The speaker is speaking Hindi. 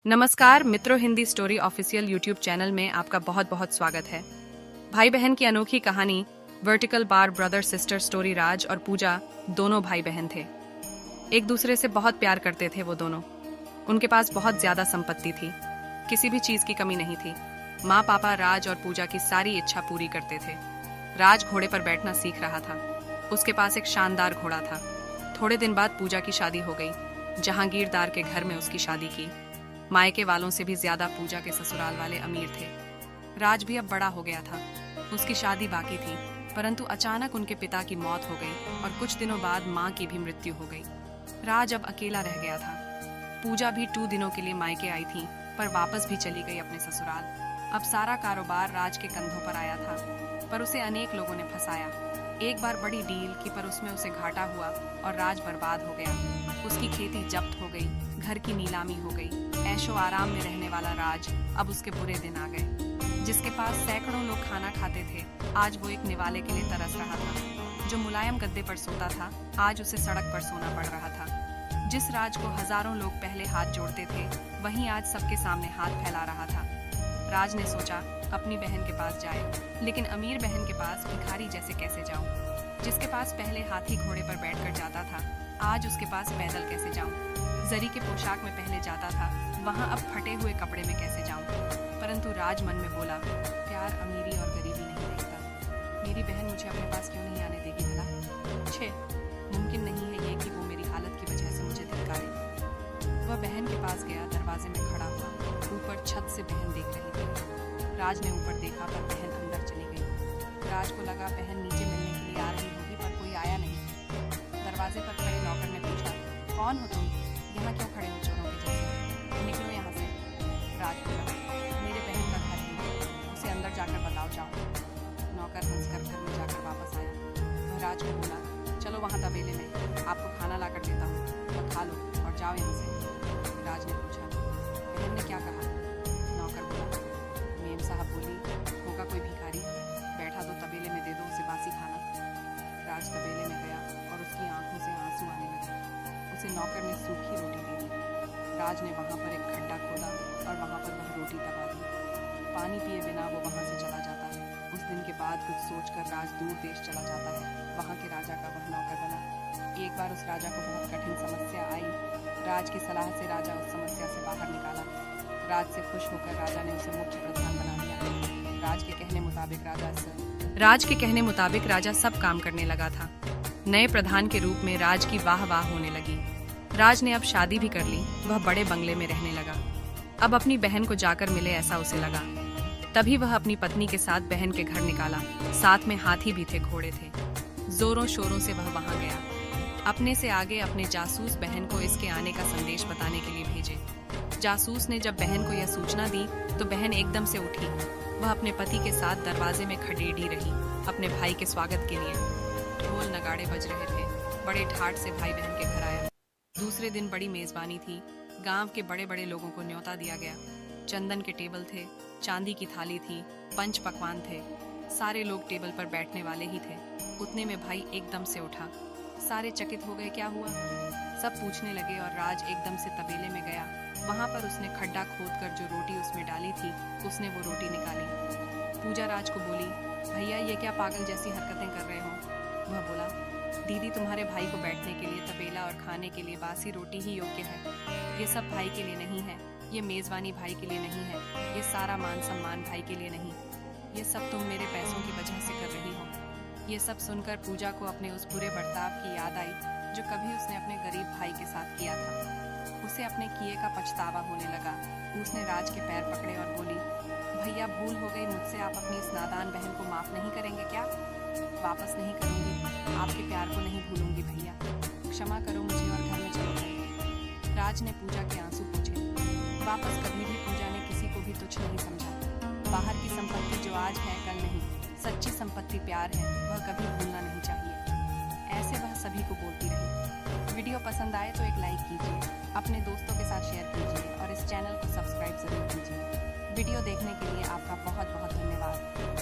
नमस्कार मित्रों, Hindi story official YouTube channel में आपका बहुत बहुत स्वागत है। भाई बहन की अनोखी कहानी vertical bar brother sister story. Raj और पूजा दोनों भाई बहन थे। एक दूसरे से बहुत प्यार करते थे वो दोनों। उनके पास बहुत ज्यादा संपत्ति थी, किसी भी चीज की कमी नहीं थी। माँ पापा राज और पूजा की सारी इच्छा पूरी करते थे। राज घोड़े पर बैठना सीख रहा था। उसके पास एक शानदार घोड़ा था। थोड़े दिन बाद पूजा की शादी हो गई। जहांगीरदार के घर में उसकी शादी की। मायके वालों से भी ज्यादा पूजा के ससुराल वाले अमीर थे। राज भी अब बड़ा हो गया था। उसकी शादी बाकी थी, परंतु अचानक उनके पिता की मौत हो गई और कुछ दिनों बाद माँ की भी मृत्यु हो गई। राज अब अकेला रह गया था। पूजा भी 2 दिनों के लिए मायके आई थी, पर वापस भी चली गई अपने ससुराल। अब सारा कारोबार राज के कंधों पर आया था, पर उसे अनेक लोगों ने फंसाया। एक बार बड़ी डील की, पर उसमें उसे घाटा हुआ और राज बर्बाद हो गया। उसकी खेती जब्त हो गई, घर की नीलामी हो गई। ऐशो आराम में रहने वाला राज अब उसके बुरे दिन आ गए। जिसके पास सैकड़ों लोग खाना खाते थे, आज वो एक निवाले के लिए तरस रहा था। जो मुलायम गद्दे पर सोता था, आज उसे सड़क पर सोना पड़ रहा था। जिस राज को हजारों लोग पहले हाथ जोड़ते थे, वहीं आज सबके सामने हाथ फैला रहा था। राज ने सोचा अपनी बहन के पास जाए, लेकिन अमीर बहन के पास भिखारी जैसे कैसे जाऊं? जिसके पास पहले हाथी घोड़े पर बैठकर जाता था, आज उसके पास पैदल कैसे जाऊं? जरी के पोशाक में पहले जाता था, वहां अब फटे हुए कपड़े में कैसे जाऊं? परंतु राज मन में बोला, प्यार अमीरी और गरीबी नहीं देखता। मेरी बहन मुझे अपने पास क्यों नहीं आने देगी भला? छे, मुमकिन नहीं है ये कि वो मेरी हालत की वजह से मुझे धिक्कारे। वह बहन के पास गया, दरवाजे में खड़ा हुआ। ऊपर छत से बहन देख रही थी। राज ने ऊपर देखा, पर बहन अंदर चली गई। राज को लगा बहन नीचे मिलने के लिए आ रही होगी, पर कोई आया नहीं। दरवाजे पर खड़े नौकर ने पूछा, कौन हो तुम? यहाँ क्यों खड़े हो चोरों के जैसे? निकलो यहाँ से। राज बोला, मेरे बहन का घर है, उसे अंदर जाकर बताओ जाओ। नौकर हंसकर घर में जाकर वापस आया। वह राज को बोला, चलो वहाँ तबेले में, आपको खाना लाकर देता हूँ, तो खा लो और जाओ यहाँ से। राज ने पूछा, बहन ने क्या कहा? नौकर बोला, मेम साहब बोली होगा कोई भिखारी, बैठा दो तबेले में, दे दो उसे बासी खाना। राज तबेले में गया और उसकी आंखों से आंसू आने लगे। उसे नौकर ने सूखी रोटी दे दी। राज ने वहां पर एक खड्डा खोदा और वहां पर वह रोटी दबा दी। पानी पिए बिना वो वहां से चला जाता है। उस दिन के बाद कुछ सोचकर राज दूर देश चला जाता है। वहां के राजा का वह नौकर बना। एक बार उस राजा को बहुत कठिन समस्या आई। राज की सलाह से राजा उस समस्या से बाहर निकाला। राज से खुश होकर राजा ने उसे मुख्य प्रधान बना दिया। राज के कहने मुताबिक राजा सब काम करने लगा था। नए प्रधान के रूप में राज की वाह वाह होने लगी। राज ने अब शादी भी कर ली। वह बड़े बंगले में रहने लगा। अब अपनी बहन को जाकर मिले ऐसा उसे लगा। तभी वह अपनी पत्नी के साथ बहन के घर निकाला। साथ में हाथी भी थे, घोड़े थे। जोरों शोरों से वह वहां गया। अपने से आगे अपने जासूस बहन को इसके आने का संदेश बताने के लिए भेजे। जासूस ने जब बहन को यह सूचना दी तो बहन एकदम से उठी। वह अपने पति के साथ दरवाजे में खड़ेड़ी रही अपने भाई के स्वागत के लिए। ढोल नगाड़े बज रहे थे। बड़े ठाट से भाई बहन के घर आया। दूसरे दिन बड़ी मेजबानी थी। गांव के बड़े बड़े लोगों को न्योता दिया गया। चंदन के टेबल थे, चांदी की थाली थी, पंच पकवान थे। सारे लोग टेबल पर बैठने वाले ही थे। उतने में भाई एकदम से उठा। सारे चकित हो गए, क्या हुआ? सब पूछने लगे और राज एकदम से तबेले में गया। वहां पर उसने खड्डा खोदकर जो रोटी उसमें डाली थी, उसने वो रोटी निकाली। पूजा राज को बोली, भैया ये क्या पागल जैसी हरकतें कर रहे हो? वह बोला, दीदी तुम्हारे भाई को बैठने के लिए तबेला और खाने के लिए बासी रोटी ही योग्य है। ये सब भाई के लिए नहीं है। ये मेजबानी भाई के लिए नहीं है। ये सारा मान सम्मान भाई के लिए नहीं। ये सब तुम मेरे पैसों की वजह से कर रही हो। ये सब सुनकर पूजा को अपने उस बुरे बर्ताव की याद आई जो कभी उसने अपने गरीब भाई के साथ किया था। उसे अपने किए का पछतावा होने लगा। उसने राज के पैर पकड़े और बोली, भैया भूल हो गई मुझसे, आप अपनी इस नादान बहन को माफ नहीं करेंगे क्या? वापस नहीं करूंगी, आपके प्यार को नहीं भूलूंगी भैया, क्षमा करो मुझे और घर में चलो जाइए। राज ने पूजा के आंसू पोंछे। वापस कभी भी पूजा ने किसी को भी तुच्छ नहीं समझा। बाहर की संपत्ति जो आज है कल नहीं, सच्ची संपत्ति प्यार है, वह कभी भूलना नहीं चाहिए। ऐसे वह सभी को बोलती रही। वीडियो पसंद आए तो एक लाइक कीजिए, अपने दोस्तों के साथ शेयर कीजिए और इस चैनल को सब्सक्राइब जरूर कीजिए। वीडियो देखने के लिए आपका बहुत बहुत धन्यवाद।